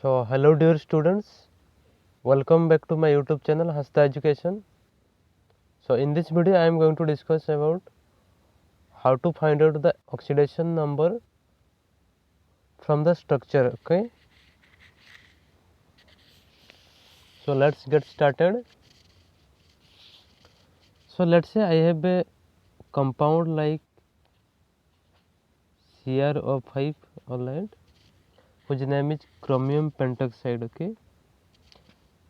So hello dear students, welcome back to my YouTube channel Hasta Education. So in this video I am going to discuss about how to find out the oxidation number from the structure. Okay, so let's get started. So let's say I have a compound like CrO5, alright, whose name is chromium pentoxide. Okay,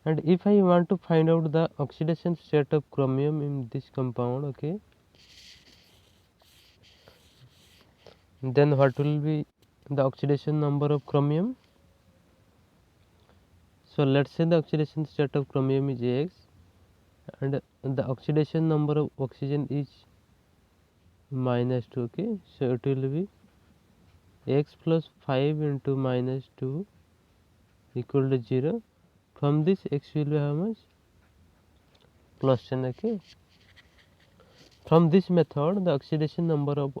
and if I want to find out the oxidation state of chromium in this compound, okay, then what will be the oxidation number of chromium? So let's say the oxidation state of chromium is X and the oxidation number of oxygen is -2. Okay, so it will be X plus 5 into -2 equal to 0. From this X will be how much? Plus 10. Okay, from this method the oxidation number of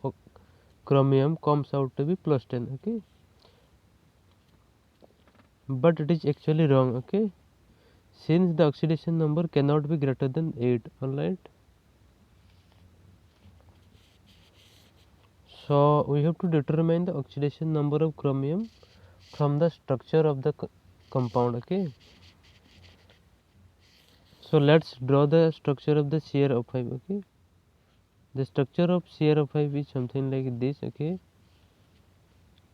chromium comes out to be plus 10. Okay, but it is actually wrong. Okay, since the oxidation number cannot be greater than 8. Alright, so we have to determine the oxidation number of chromium from the structure of the compound. Okay, so let's draw the structure of the CrO5. Okay, the structure of CrO5 is something like this. Okay,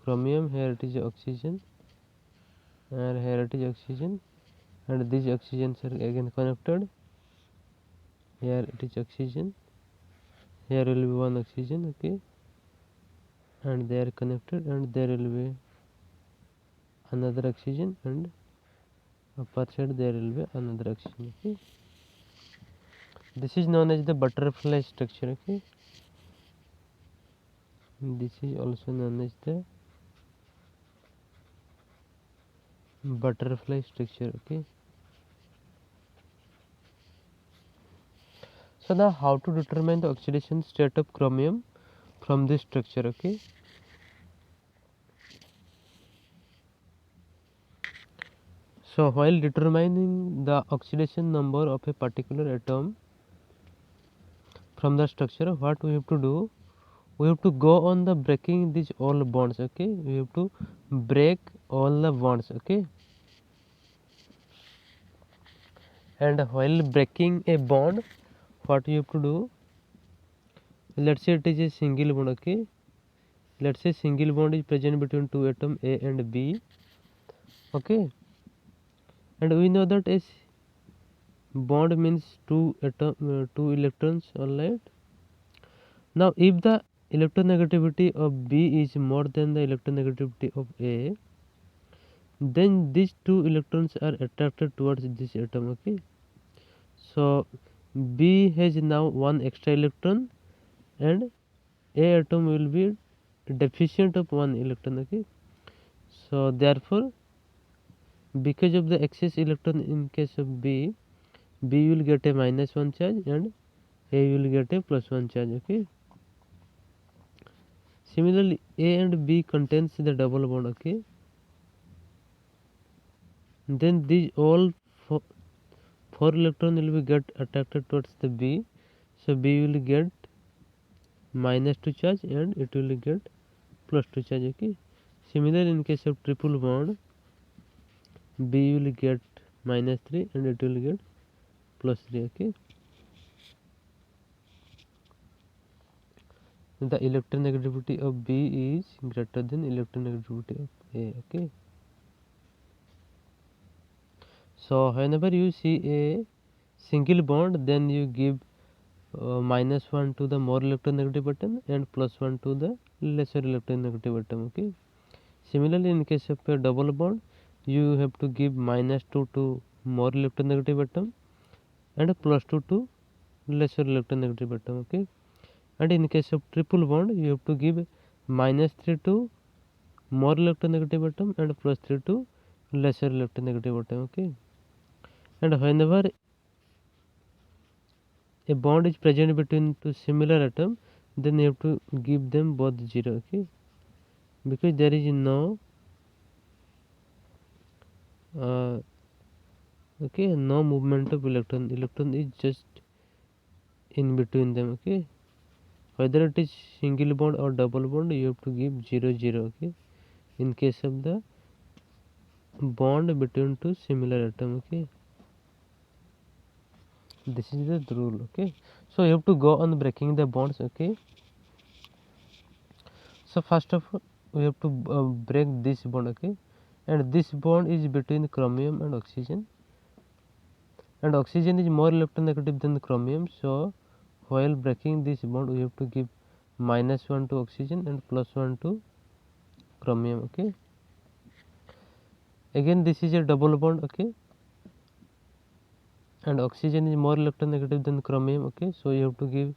chromium, here it is oxygen, and here it is oxygen, and these oxygens are again connected. Here it is oxygen, here will be one oxygen. Okay, and they are connected, and there will be another oxygen, and upper side there will be another oxygen. Okay, this is known as the butterfly structure. Okay, this is also known as the butterfly structure. Okay, so now how to determine the oxidation state of chromium from this structure. Okay, so while determining the oxidation number of a particular atom from the structure, what we have to do, we have to go on the breaking these all bonds. Okay, we have to break all the bonds. Okay, and while breaking a bond, what you have to do, let's say it is a single bond. Okay, let's say single bond is present between two atoms A and B. Okay, and we know that a bond means two electrons. Alright, now if the electronegativity of B is more than the electronegativity of A, then these two electrons are attracted towards this atom. Okay, so B has now one extra electron and A atom will be deficient of one electron. Okay, so therefore because of the excess electron in case of B, B will get a -1 charge and A will get a +1 charge. Okay, similarly A and B contains the double bond. Okay, then these all four electron will be get attracted towards the B, so B will get -2 charge and it will get +2 charge. Okay, similarly in case of triple bond, B will get -3 and it will get +3. Okay, the electronegativity of B is greater than electronegativity of A. Okay, so whenever you see a single bond, then you give -1 to the more electronegative atom and +1 to the lesser electronegative atom. Okay, similarly in case of a double bond, you have to give -2 to more electronegative atom and +2 to lesser electronegative atom. Okay, and in case of triple bond, you have to give -3 to more electronegative atom and +3 to lesser electronegative atom. Okay, and whenever a bond is present between two similar atoms, then you have to give them both 0. Okay, because there is no okay, no movement of electron is just in between them. Okay, whether it is single bond or double bond, you have to give 0 0. Okay, in case of the bond between two similar atom. Okay, this is the rule. Okay, so you have to go on breaking the bonds. Okay, so first of all we have to break this bond. Okay, and this bond is between chromium and oxygen, and oxygen is more electronegative than chromium. So while breaking this bond, we have to give -1 to oxygen and +1 to chromium. Okay, again this is a double bond. Okay, and oxygen is more electronegative than chromium. Okay, so you have to give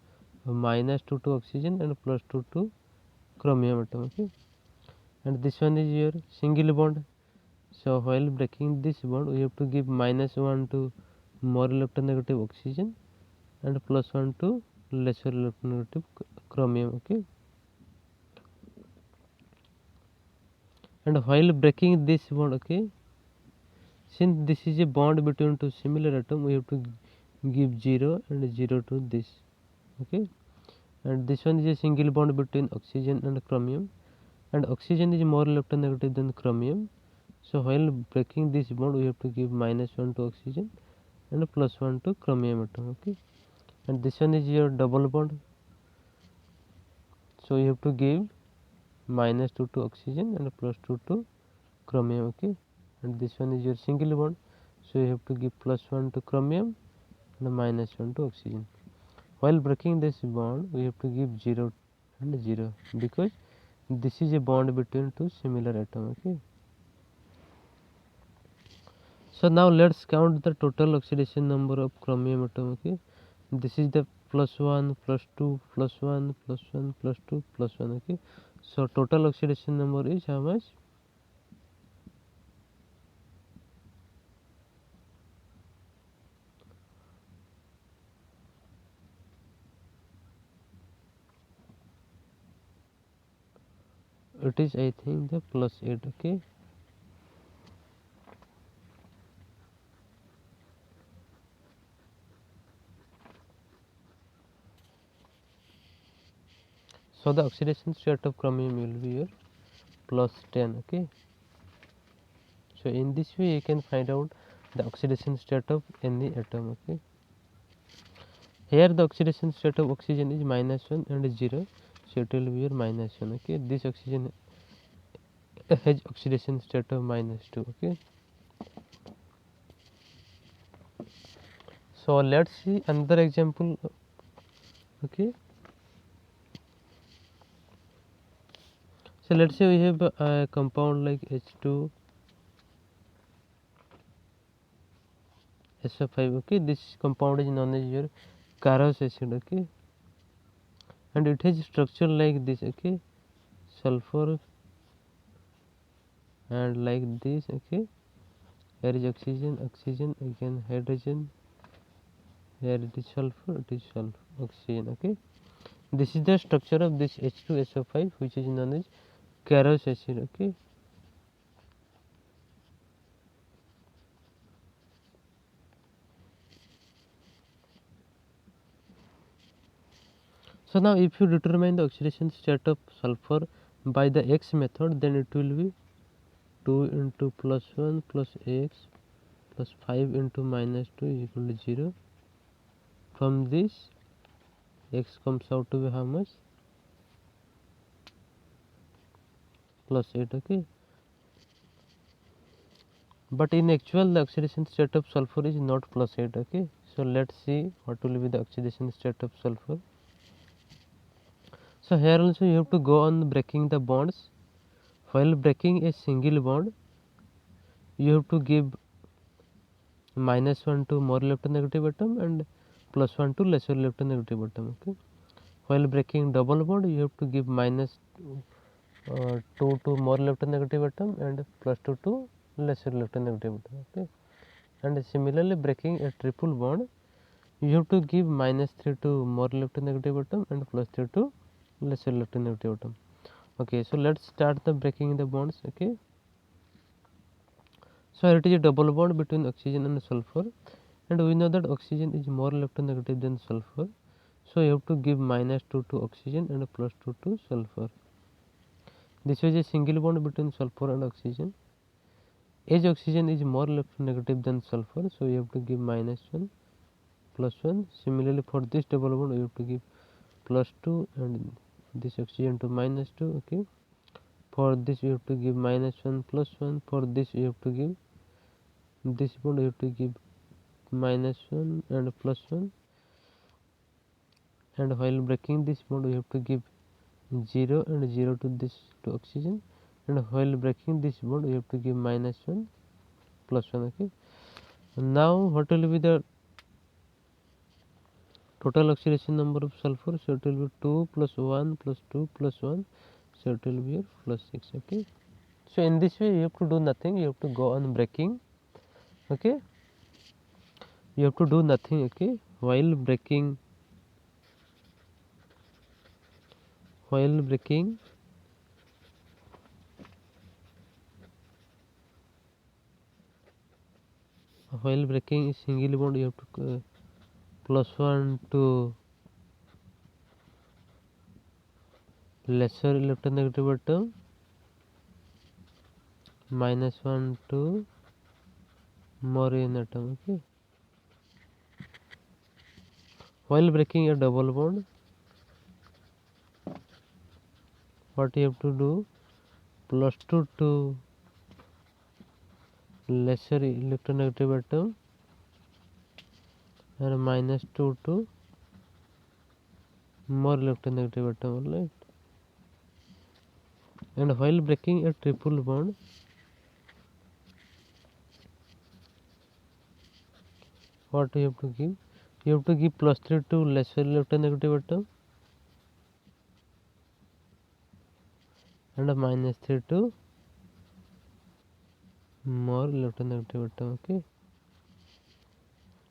-2 to oxygen and +2 to chromium atom. Okay, and this one is your single bond. So while breaking this bond, we have to give -1 to more electronegative oxygen and +1 to lesser electronegative chromium. Okay, and while breaking this bond, okay, since this is a bond between two similar atoms, we have to give 0 and 0 to this. Okay, and this one is a single bond between oxygen and chromium, and oxygen is more electronegative than chromium. So while breaking this bond, we have to give -1 to oxygen and +1 to chromium atom. Okay, and this one is your double bond, so you have to give -2 to oxygen and +2 to chromium. Okay, and this one is your single bond, so you have to give +1 to chromium and -1 to oxygen. While breaking this bond, we have to give 0 and 0 because this is a bond between two similar atoms. Okay, so now let's count the total oxidation number of chromium atom. Okay, this is the +1 +2 +1 +1 +2 +1. Okay, so total oxidation number is how much? It is, I think, the +8. Okay, so the oxidation state of chromium will be your +10. Okay, so in this way you can find out the oxidation state of any atom. Okay, here the oxidation state of oxygen is -1 and 0, so it will be your -1. Okay, this oxygen has oxidation state of -2. Okay, so let's see another example. Okay, so let's say we have a compound like H2 SO5. Okay, this compound is known as your Caros acid. Okay, and it has structure like this. Okay, sulfur and like this. Okay, here is oxygen, oxygen, again hydrogen, here it is sulfur, it is sulfur, oxygen. Okay, this is the structure of this H2SO5, which is known as Caros acid. Okay, so now if you determine the oxidation state of sulfur by the X method, then it will be 2 into +1 plus X plus 5 into -2 is equal to 0. From this, X comes out to be how much? +8. Okay, but in actual the oxidation state of sulfur is not +8. Okay, so let's see what will be the oxidation state of sulfur. So here also you have to go on breaking the bonds. While breaking a single bond, you have to give -1 to more electronegative atom and +1 to lesser electronegative atom. Okay, while breaking double bond, you have to give -2 to more electronegative atom and +2 to lesser electronegative atom. Okay, and similarly breaking a triple bond, you have to give -3 to more electronegative atom and +3 to lesser electronegative atom. Okay, so let's start the breaking the bonds. Okay, So here it is a double bond between oxygen and sulfur, and we know that oxygen is more electronegative than sulfur, so you have to give -2 to oxygen and +2 to sulfur. This is a single bond between sulfur and oxygen. As oxygen is more electronegative than sulfur, so you have to give -1 +1. Similarly for this double bond you have to give +2 and this oxygen to -2. Okay, for this you have to give -1 +1. For this you have to give this bond you have to give -1 and +1, and while breaking this bond you have to give 0 and 0 to this to oxygen, and while breaking this bond you have to give -1 +1. Okay, now what will be the total oxidation number of sulfur? So it will be 2 plus 1 plus 2 plus 1, so it will be your +6. Okay, so in this way you have to do nothing, you have to go on breaking. Okay, you have to do nothing. Okay, while breaking while breaking is single bond, you have to +1 to lesser electronegative atom, -1 to more in atom. Okay, while breaking a double bond, what you have to do, +2 to lesser electronegative atom and -2 to more electronegative atom. Right, and while breaking a triple bond, what you have to give, you have to give +3 to lesser electronegative atom and a -3 to more electronegative atom. Okay,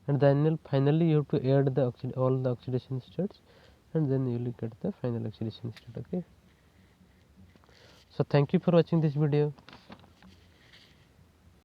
and then finally you have to add the all the oxidation states, and then you will get the final oxidation state. Okay, so thank you for watching this video.